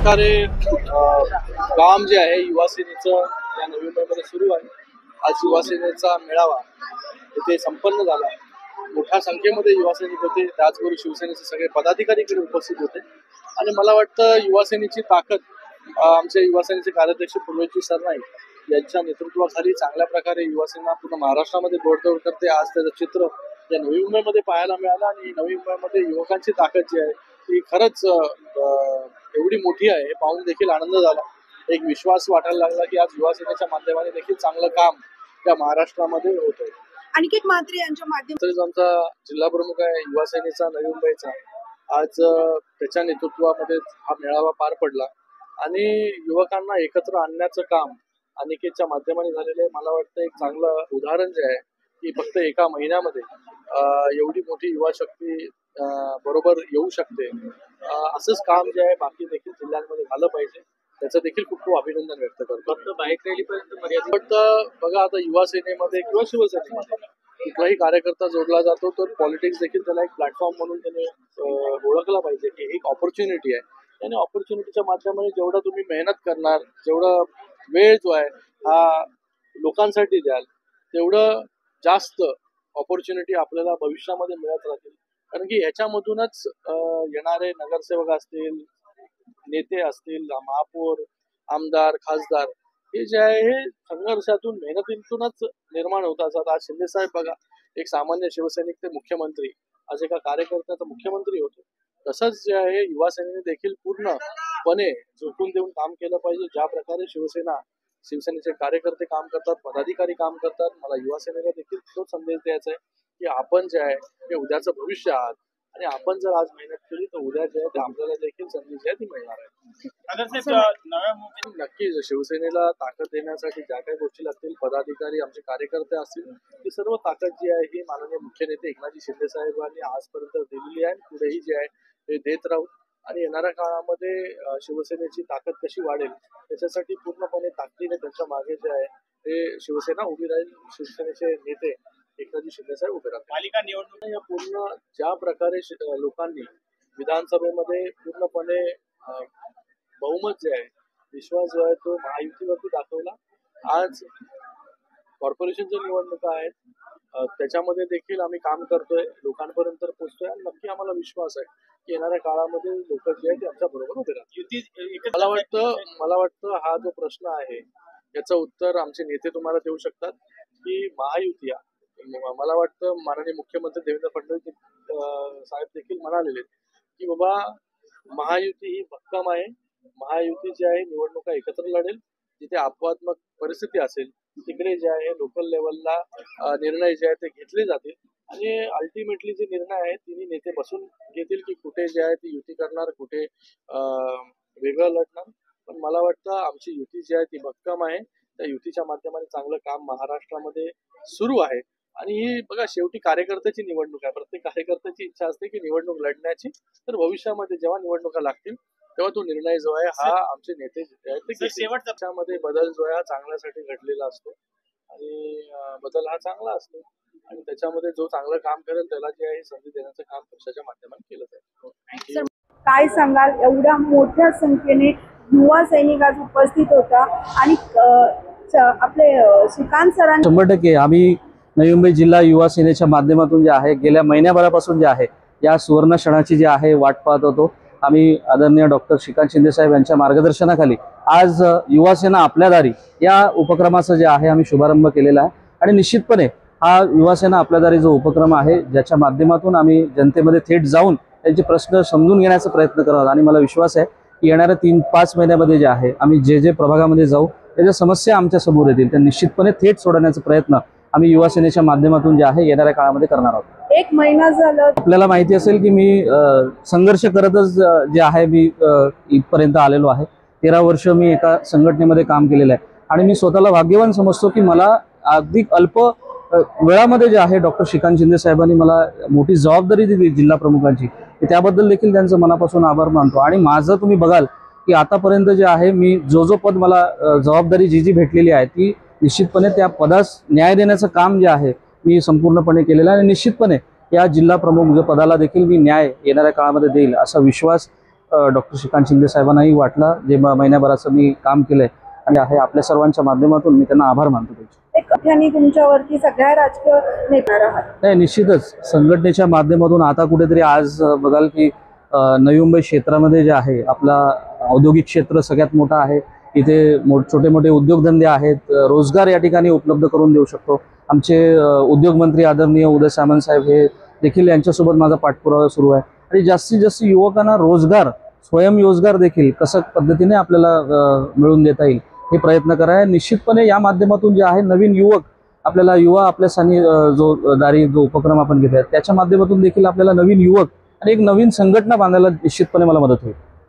प्रकारे काम जे आहे युवासेनेचं या नवी मुंबईमध्ये सुरू आहे। आज युवासेनेचा मेळावा इथे संपन्न झाला। मोठ्या संख्येमध्ये युवासैनिक होते, त्याचबरोबर शिवसेनेचे सगळे पदाधिकारी इकडे उपस्थित होते आणि मला वाटतं युवासेनेची ताकद आमचे युवासेनेचे कार्याध्यक्ष पूर्वेजी सरनाईक यांच्या नेतृत्वाखाली चांगल्या प्रकारे युवासेना पूर्ण महाराष्ट्रामध्ये गोडदोड करते। आज त्याचं चित्र या नवी मुंबईमध्ये पाहायला मिळालं आणि नवी मुंबईमध्ये युवकांची ताकद जी आहे ती खरंच एवढी मोठी आहे हे पाहून देखील आनंद झाला। एक विश्वास वाटायला लागला की आज युवासेनेच्या माध्यमाने देखील चांगलं काम या महाराष्ट्रामध्ये होत आहे। अनिकेत म्हात्रे यांच्या माध्यमातून आमचा जिल्हा प्रमुख आहे युवासेनेचा नवी मुंबईचा, आज त्याच्या नेतृत्वामध्ये हा मेळावा पार पडला आणि युवकांना एकत्र आणण्याचं काम अनिकेतच्या माध्यमाने झालेलं आहे। मला वाटतं एक चांगलं उदाहरण जे आहे की फक्त एका महिन्यामध्ये एवढी मोठी युवा शक्ती बरोबर येऊ शकते। असंच काम जे आहे बाकी देखील जिल्ह्यांमध्ये झालं पाहिजे, त्याचं देखील खूप खूप अभिनंदन व्यक्त करतो। फक्त बाईक रॅलीपर्यंत मर्यादित वाटतं बघा, आता युवा सेनेमध्ये किंवा शिवसेनेमध्ये कुठलाही कार्यकर्ता जोडला जातो तर पॉलिटिक्स देखील त्याला एक प्लॅटफॉर्म म्हणून त्याने ओळखला पाहिजे की एक ऑपॉर्च्युनिटी आहे आणि ऑपॉर्च्युनिटीच्या माध्यमाने जेवढा तुम्ही मेहनत करणार, जेवढा वेळ जो आहे हा लोकांसाठी द्याल, तेवढं जास्त ऑपॉर्च्युनिटी आपल्याला भविष्यामध्ये मिळत राहतील। कारण की ह्याच्यामधूनच येणारे नगरसेवक असतील, नेते असतील, महापौर, आमदार, खासदार हे जे आहे हे संघर्षातून मेहनतीतूनच निर्माण होतात। आज शिंदे साहेब बघा, एक सामान्य शिवसैनिक ते मुख्यमंत्री, आज एका कार्यकर्त्याचा मुख्यमंत्री होतो। तसंच जे आहे युवा सेनेने देखील पूर्णपणे झोकून देऊन काम केलं पाहिजे। ज्या प्रकारे शिवसेनेचे कार्यकर्ते काम करतात, पदाधिकारी काम करतात, मला युवा सेनेला देखील तो संदेश द्यायचा आहे की आपण जे आहे हे उद्याचं भविष्य आहात आणि आपण जर आज मेहनत केली तर उद्या जे आहे ते आपल्याला देखील संधी जी आहे ती मिळणार आहे। नक्कीच शिवसेनेला ताकद देण्यासाठी ज्या काही गोष्टी लागतील, पदाधिकारी आमचे कार्यकर्ते असतील, ती सर्व ताकद जी आहे ही माननीय मुख्य नेते एकनाथजी शिंदे साहेबांनी आजपर्यंत दिलेली आहे, पुढेही जे आहे ते देत राहू आणि येणाऱ्या काळामध्ये शिवसेनेची ताकद कशी वाढेल त्याच्यासाठी पूर्णपणे ताकदीने त्यांच्या मागे जे आहे ते शिवसेना उभी राहील। शिवसेनेचे नेते एकनाथजी शिंदे साहेब उभे राहतील। पालिका निवडणूक या पूर्ण ज्या प्रकारे लोकांनी विधानसभेमध्ये पूर्णपणे बहुमत जे आहे, विश्वास जो आहे तो महायुतीवरती दाखवला। आज कॉर्पोरेशनच्या निवडणुका आहेत, त्याच्यामध्ये देखील आम्ही काम करतोय, लोकांपर्यंत पोहोचतोय आणि नक्की आम्हाला विश्वास आहे की येणाऱ्या काळामध्ये लोक जे आहेत ते आमच्या बरोबर उभे राहतील। मला वाटतं हा जो प्रश्न आहे याचं उत्तर आमचे नेते तुम्हाला देऊ शकतात की महायुती, मला वाटतं माननीय मुख्यमंत्री देवेंद्र फडणवीस साहेब देखील म्हणालेले की बाबा महायुती ही भक्कम आहे, महायुती जी आहे निवडणुका एकत्र लढेल, जिथे अपवादात्मक परिस्थिती असेल तिकडे जे आहे लोकल लेवलला निर्णय जे आहे ते घेतले जातील आणि अल्टिमेटली जे निर्णय आहेत तिन्ही नेते बसून घेतील की कुठे जे आहे ती युती करणार, कुठे वेगळं लढणार। पण मला वाटतं आमची युती जी आहे ती भक्कम आहे, त्या युतीच्या माध्यमाने चांगलं काम महाराष्ट्रामध्ये सुरू आहे आणि ही बघा शेवटी कार्यकर्त्याची निवडणूक आहे। प्रत्येक कार्यकर्त्याची इच्छा असते की निवडणूक लढण्याची, तर भविष्यामध्ये जेव्हा निवडणुका लागतील तेव्हा तो निर्णय जो आहे हा आमचे नेते जे आहेत ते शेवटच्यामध्ये बदल जो आहे हा चांगल्यासाठी घडलेला असतो आणि बदल हा चांगला असतो आणि त्याच्यामध्ये जो चांगलं काम करेल त्याला जे आहे संधी देण्याचं काम पक्षाच्या माध्यमाने केलं जाईल। काय सांगाल, एवढ्या मोठ्या संख्येने युवा सैनिक आज उपस्थित होता आणि आपले श्रीकांत सरांनी 100% आम्ही नवी मुंबई जिल्हा युवा सेनेच्या माध्यमातून जे आहे गेल्या महिन्याभरापासून जे आहे या सुवर्ण क्षणाची जी आहे वाट पाहत होतो। आम्ही आदरणीय डॉक्टर श्रीकांत शिंदे साहेब यांच्या मार्गदर्शनाखाली आज युवा सेना आपल्या दारी या उपक्रमाचा जे आहे आम्ही शुभारंभ केलेला आहे आणि निश्चितपणे हा युवा सेना आपल्या दारी जो उपक्रम आहे ज्याच्या माध्यमातून आम्ही जनतेमध्ये थेट जाऊन त्यांचे प्रश्न समजून घेण्याचा प्रयत्न करत आणि मला विश्वास आहे की येणाऱ्या 3-5 महिन्यामध्ये जे आहे आम्ही जे प्रभागामध्ये जाऊ त्याच्या समस्या आमच्या समोर येतील त्या निश्चितपणे थेट सोडवण्याचा प्रयत्न आम्ही युवा सेनेच्या माध्यमातून जे आहे येणाऱ्या काळामध्ये करणार आहोत। 1 महिना झालं आपल्याला माहिती असेल की मी संघर्ष करतच जे आहे मी इथपर्यंत आलेलो आहे। 13 वर्ष मी एका संघटनेमध्ये काम केलेलं आहे आणि मी स्वतःला भाग्यवान समजतो की मला अगदी अल्प वेळामध्ये जे आहे डॉक्टर श्रीकांत शिंदे साहेबांनी मला मोठी जबाबदारी दिली जिल्हा प्रमुखांची, त्याबद्दल देखील त्यांचं मनापासून आभार मानतो। आणि माझं तुम्ही बघाल की आतापर्यंत जे आहे मी जो पद मला जबाबदारी जी भेटलेली आहे ती निश्चितपणे त्या पदास न्याय देण्याचं काम जे आहे मी संपूर्णपणे केलेलं आहे आणि निश्चितपणे या जिल्हा प्रमुख पदाला देखील मी न्याय येणाऱ्या काळामध्ये देईल असा विश्वास डॉक्टर श्रीकांत शिंदे साहेबांनाही वाटला, जे महिन्याभराचं मी काम केलंय आणि आहे आपल्या सर्वांच्या माध्यमातून मी त्यांना आभार मानतो त्यांचे. एक कथ्याने तुमच्यावरती सगळ्या राजकीय नेत्यावर आहात. नाही, निश्चितच संघटनेच्या माध्यमातून आता कुठेतरी आज बघाल की नवी मुंबई क्षेत्रामध्ये जे आहे आपला औद्योगिक क्षेत्र सगळ्यात मोठं आहे. इथे छोटे मोठे उद्योगधंदे आहेत, रोजगार या ठिकाणी उपलब्ध करून देऊ शकतो. आमचे उद्योगमंत्री आदरणीय उदय सामंत साहेब हे देखील यांच्यासोबत माझा पाठपुरावा सुरू आहे आणि जास्तीत जास्त युवकांना रोजगार, स्वयंरोजगार देखील कसं पद्धतीने आपल्याला मिळवून देता येईल हे प्रयत्न कराय. निश्चितपणे या माध्यमातून जे आहे नवीन युवक आपल्याला युवा आपल्या स्थानी जो उपक्रम आपण घेतला त्याच्या माध्यमातून देखील आपल्याला नवीन युवक आणि एक नवीन संघटना बांधायला निश्चितपणे मला मदत होईल.